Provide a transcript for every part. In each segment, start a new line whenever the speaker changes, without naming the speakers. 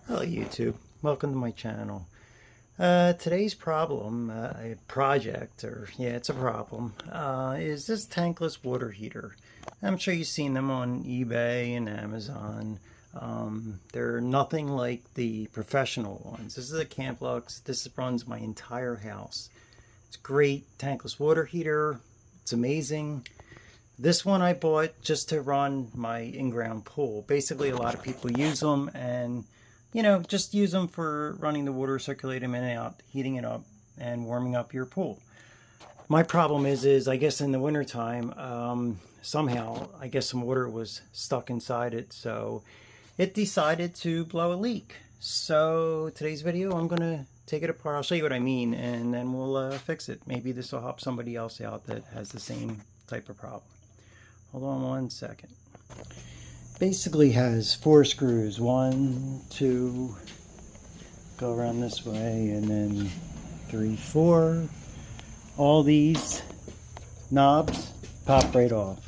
Hello YouTube, welcome to my channel. Today's problem, project, or yeah, it's a problem, is this tankless water heater. I'm sure you've seen them on eBay and Amazon. They're nothing like the professional ones. This is a Camplux. This runs my entire house. It's a great tankless water heater. It's amazing. This one I bought just to run my in-ground pool. Basically, a lot of people use them and just use them for running the water, circulating them in and out, heating it up, and warming up your pool. My problem is I guess in the wintertime, somehow, I guess some water was stuck inside it, so it decided to blow a leak. So today's video, I'm going to take it apart. I'll show you what I mean, and then we'll fix it. Maybe this will help somebody else out that has the same type of problem. Hold on one second. Basically has 4 screws, 1, 2, go around this way, and then 3, 4. All these knobs pop right off.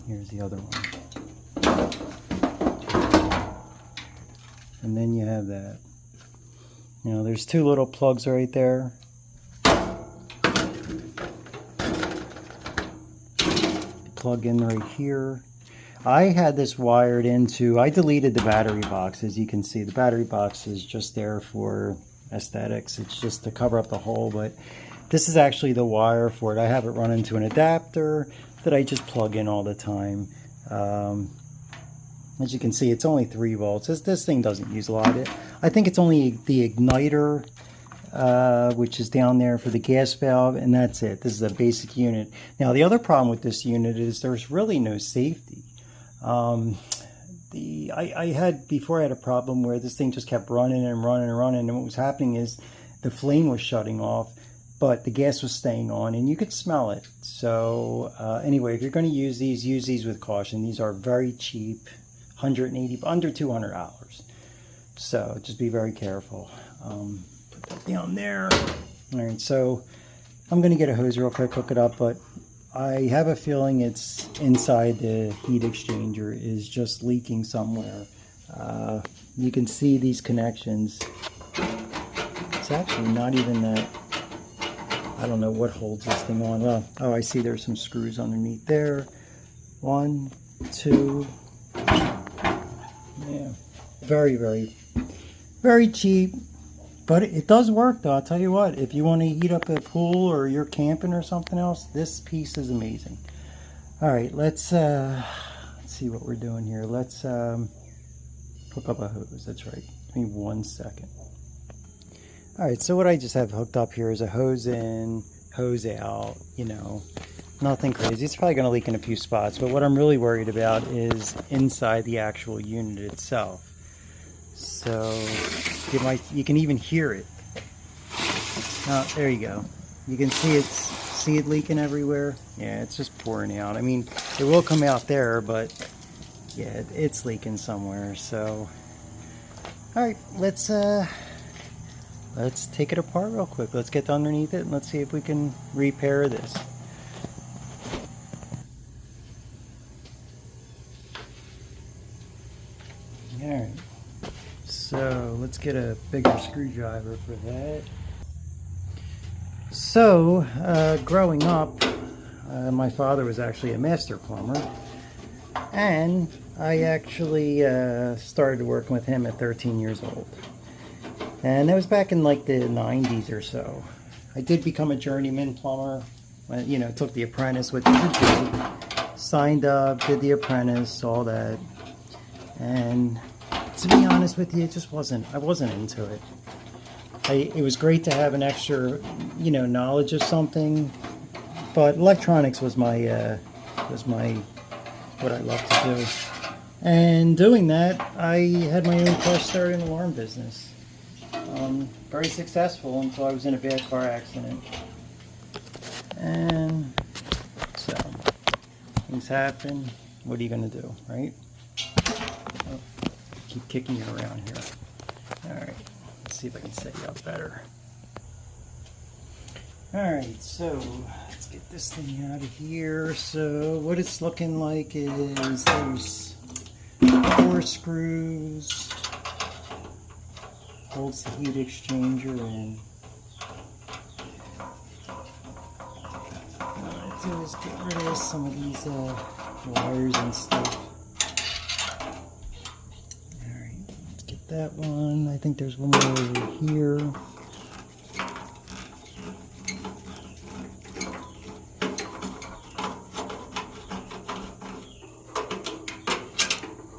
Here's the other one. And then you have that. Now there's 2 little plugs right there. Plug in right here. I had this wired into, I deleted the battery box. As you can see, the battery box is just there for aesthetics. It's just to cover up the hole, but this is actually the wire for it. I have it run into an adapter that I just plug in all the time. As you can see, it's only 3 volts. This thing doesn't use a lot of it. I think it's only the igniter, which is down there for the gas valve, and that's it. This is a basic unit. Now the other problem with this unit is there's really no safety. I had a problem where this thing just kept running and running and running, and what was happening is the flame was shutting off, but the gas was staying on, and you could smell it. So anyway, if you're going to use these with caution. These are very cheap, under $200. So just be very careful. Put that down there. All right, so I'm going to get a hose real quick, hook it up, but I have a feeling it's inside the heat exchanger is just leaking somewhere. You can see these connections. It's actually not even that. I don't know what holds this thing on. Well, oh, I see there's some screws underneath there. 1, 2. Yeah, very, very, very cheap. But it does work, though. I'll tell you what, if you want to heat up a pool or you're camping or something else, this piece is amazing. All right, let's see what we're doing here. Let's hook up a hose. That's right. Give me 1 second. All right, so what I just have hooked up here is a hose in, hose out, nothing crazy. It's probably going to leak in a few spots, but what I'm really worried about is inside the actual unit itself. So you can even hear it. Oh, there you go. You can see it leaking everywhere. Yeah, it's just pouring out. I mean, it will come out there, but yeah, it's leaking somewhere. So, all right, let's take it apart real quick. Let's get underneath it and let's see if we can repair this. All right. So let's get a bigger screwdriver for that. So growing up, my father was actually a master plumber, and I actually started working with him at 13 years old. And that was back in like the 90s or so. I did become a journeyman plumber, took the apprentice, what you do, signed up, did the apprentice, all that. And to be honest with you, I wasn't into it. It was great to have an extra, knowledge of something, but electronics was my what I love to do. And doing that, I had my own car started alarm business. Very successful until I was in a bad car accident. And so, things happen. What are you going to do, right? Oh, keep kicking you around here. All right, let's see if I can set you up better. Alright, so let's get this thing out of here. So what it's looking like is there's 4 screws, holds the heat exchanger in. What I want to do is get rid of some of these wires and stuff. Alright, let's get that one. I think there's one more over here.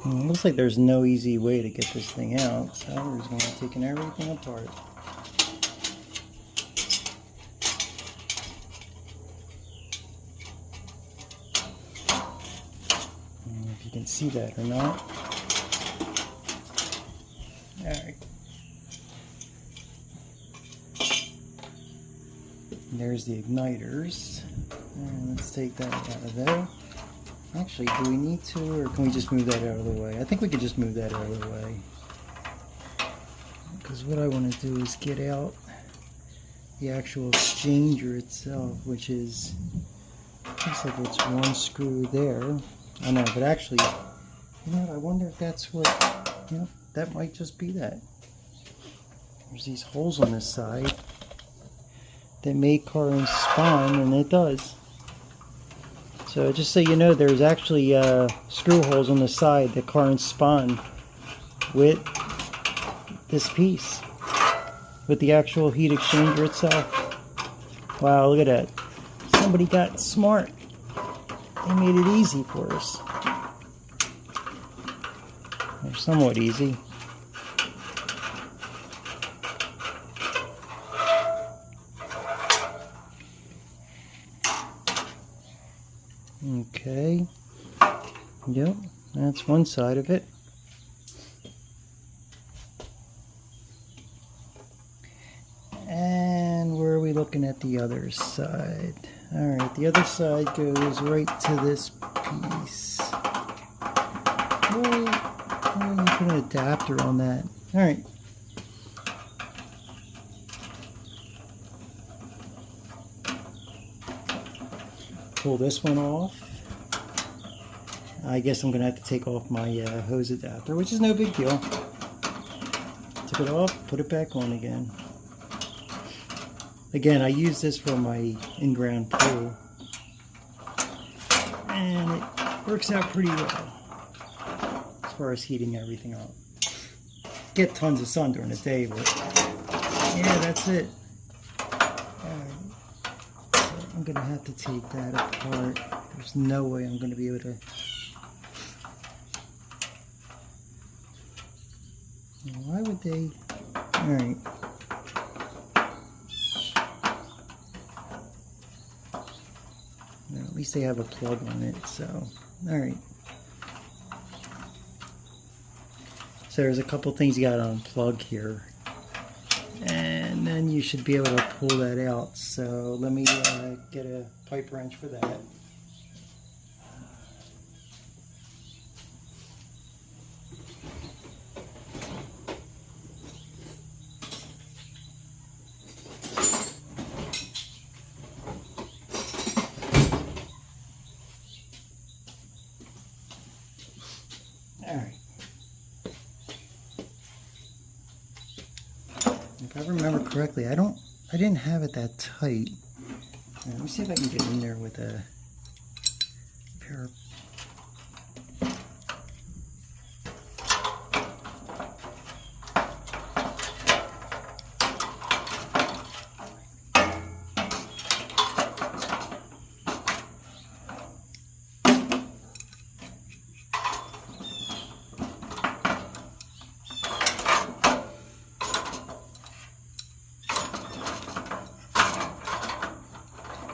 It looks like there's no easy way to get this thing out, so we're just going to be taking everything apart. I don't know if you can see that or not. Alright. There's the igniters. And let's take that out of there. Actually, do we need to, or can we just move that out of the way? I think we could just move that out of the way. Because what I want to do is get out the actual exchanger itself, which is, looks like it's 1 screw there. I know, but actually, you know what, I wonder if that's what, you know, that might just be that. There's these holes on this side that make current spawn, and it does. So just so you know, there's actually screw holes on the side that current spawn with this piece, with the actual heat exchanger itself. Wow, look at that. Somebody got smart. They made it easy for us. Or somewhat easy. Okay, yep, that's one side of it. And where are we looking at the other side? Alright, the other side goes right to this piece. Oh, you put an adapter on that. Alright. Pull this one off. I guess I'm going to have to take off my hose adapter, which is no big deal. Took it off, put it back on again. Again, I use this for my in-ground pool. And it works out pretty well as far as heating everything up. Get tons of sun during the day, but yeah, that's it. I'm going to have to take that apart. There's no way I'm going to be able to. Why would they? Alright. Well, at least they have a plug on it, so. Alright. So there's a couple things you got to unplug here. And then you should be able to pull that out. So let me get a pipe wrench for that. All right. If I remember correctly, I didn't have it that tight. Let me see if I can get in there with a pair of.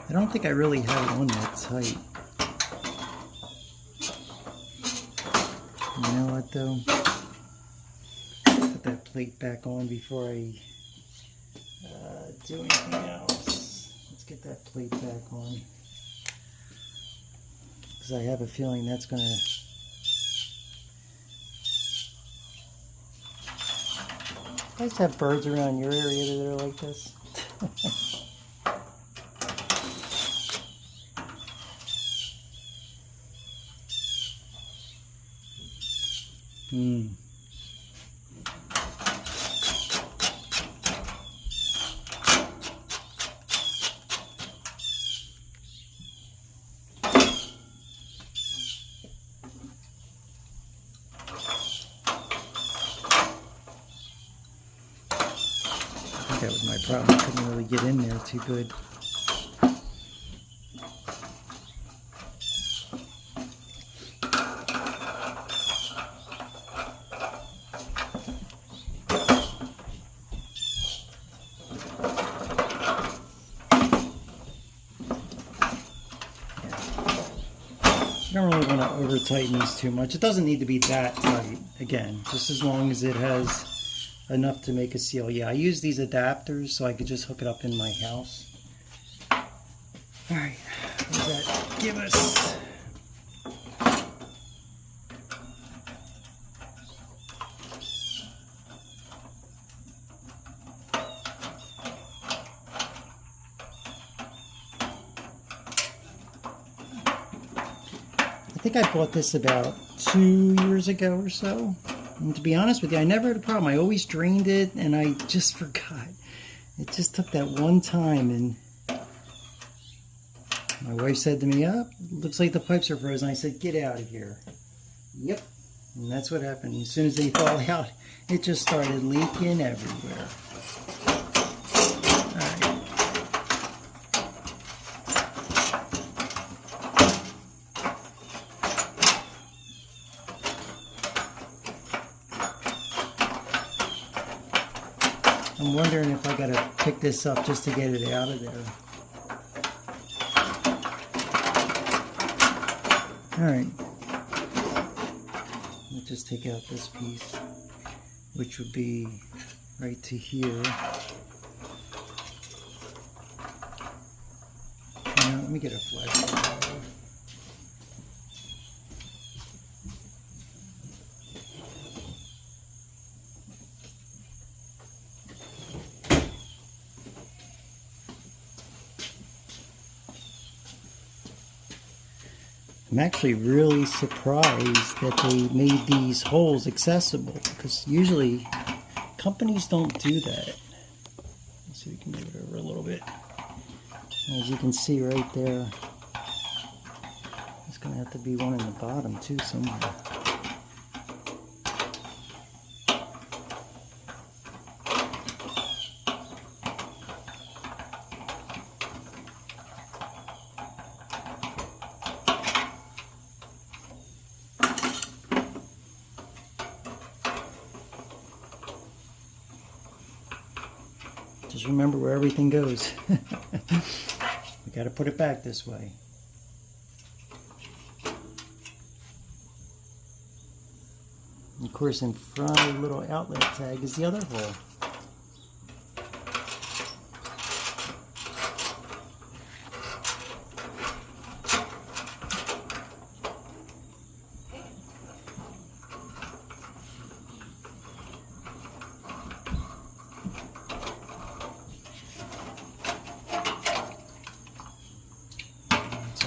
I don't think I really have it on that tight. You know what though? Put that plate back on before I do anything else. Let's get that plate back on. Because I have a feeling that's going to... You guys have birds around your area that are like this? Mm. I think that was my problem. I couldn't really get in there too good. You don't really want to over tighten these too much. It doesn't need to be that tight, again, just as long as it has enough to make a seal. Yeah, I use these adapters so I could just hook it up in my house. Alright, what does that give us? I think I bought this about 2 years ago or so. And to be honest with you, I never had a problem. I always drained it and I just forgot. It just took that one time, and my wife said to me, "Oh, looks like the pipes are frozen." I said, "Get out of here." Yep. And that's what happened. As soon as they fall out, it just started leaking everywhere. I'm wondering if I gotta pick this up just to get it out of there. Alright. Let's just take out this piece, which would be right to here. Now, let me get a flashlight. I'm actually really surprised that they made these holes accessible, because usually companies don't do that. Let's see if we can move it over a little bit. As you can see right there, there's going to have to be one in the bottom too somewhere. Just remember where everything goes. We got to put it back this way. And of course, in front of the little outlet tag is the other hole.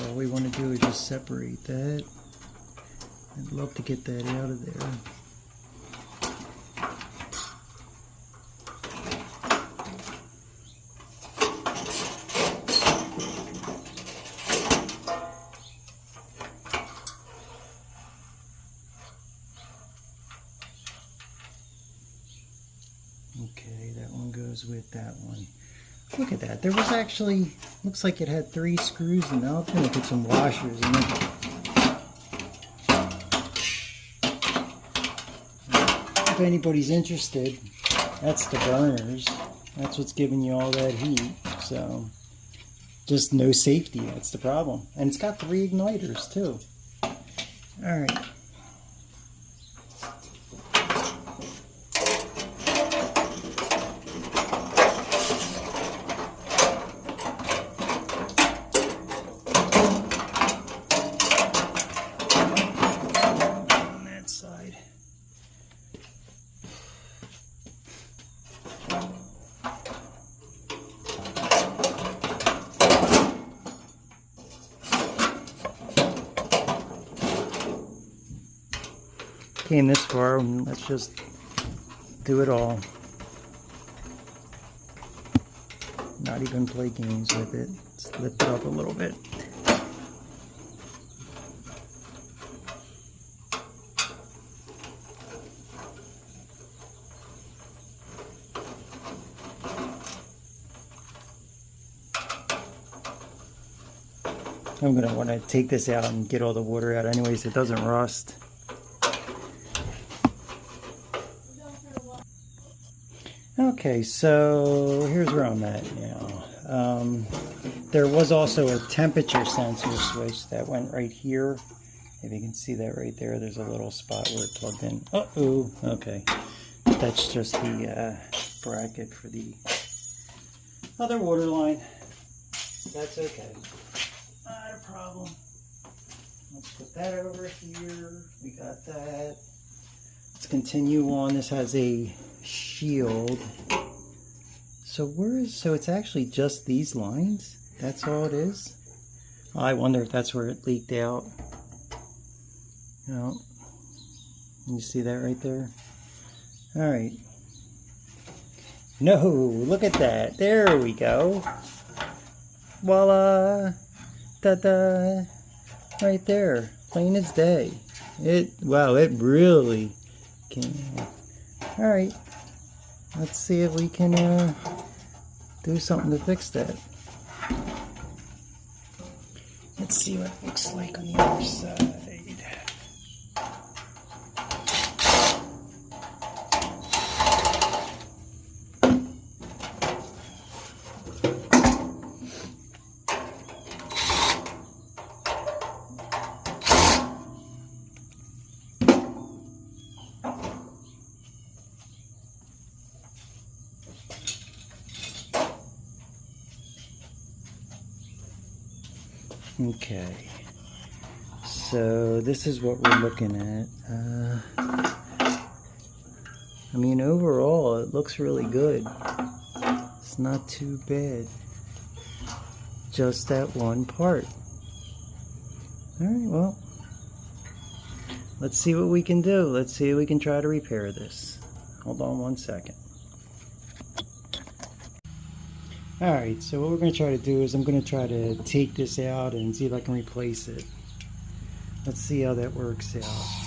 All we want to do is just separate that. I'd love to get that out of there. Okay, that one goes with that one. Look at that. There was actually, looks like it had 3 screws, and now I'm going to put some washers in it. If anybody's interested, that's the burners. That's what's giving you all that heat. So, just no safety. That's the problem. And it's got 3 igniters too. Alright. came this far, let's just do it all. Not even play games with it. Let's lift it up a little bit. I'm going to want to take this out and get all the water out anyways, it doesn't rust. Okay, so here's where I'm at now. There was also a temperature sensor switch that went right here. If you can see that right there, there's a little spot where it plugged in. Uh-oh, okay. That's just the bracket for the other water line. That's okay. Not a problem. Let's put that over here. We got that. Let's continue on. This has a shield. So it's actually just these lines? That's all it is? I wonder if that's where it leaked out. No. You see that right there? Alright. No, look at that. There we go. Voila. Ta-da. Right there. Plain as day. Wow, it really came out. Alright. Let's see if we can do something to fix that. Let's see what it looks like on the other side. Okay, so this is what we're looking at. I mean, overall, it looks really good. It's not too bad. Just that one part. Alright, well, let's see what we can do. Let's see if we can try to repair this. Hold on one second. Alright, so what we're going to try to do is I'm going to try to take this out and see if I can replace it. Let's see how that works out.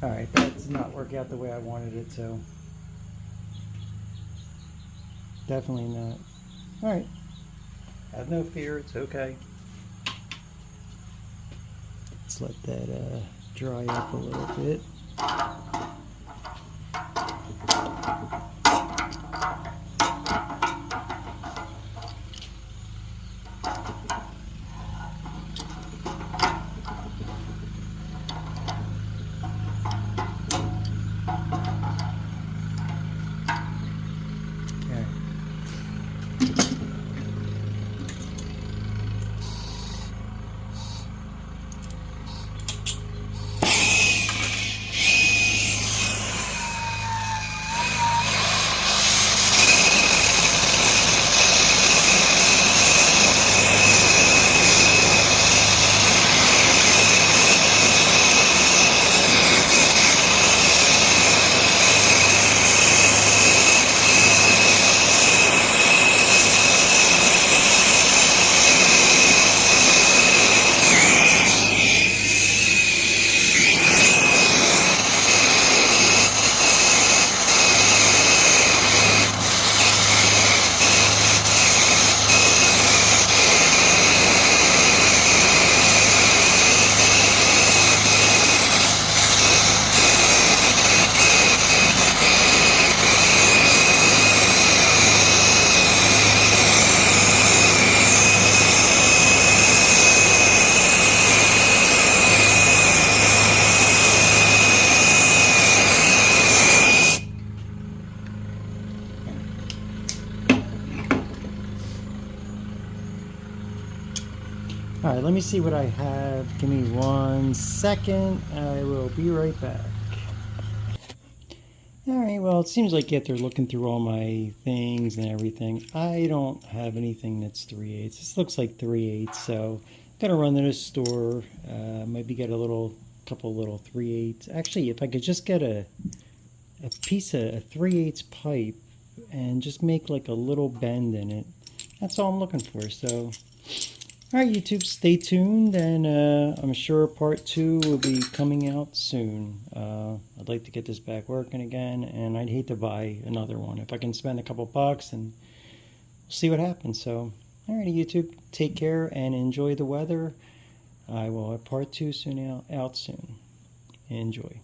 Alright, that did not work out the way I wanted it to. Definitely not. Alright. Have no fear, it's okay. Let's let that dry up a little bit. let me see what I have. Give me 1 second. I will be right back. Alright, well, it seems like after looking through all my things and everything, I don't have anything that's 3/8. This looks like 3/8, so I'm gonna run to the store, maybe get a couple little 3/8. Actually, if I could just get a piece of a 3/8 pipe and just make like a little bend in it, that's all I'm looking for. So, alright, YouTube, stay tuned, and I'm sure part 2 will be coming out soon. I'd like to get this back working again, and I'd hate to buy another one. If I can spend a couple bucks, and we'll see what happens. So, alrighty, YouTube, take care and enjoy the weather. I will have part 2 soon out soon. Enjoy.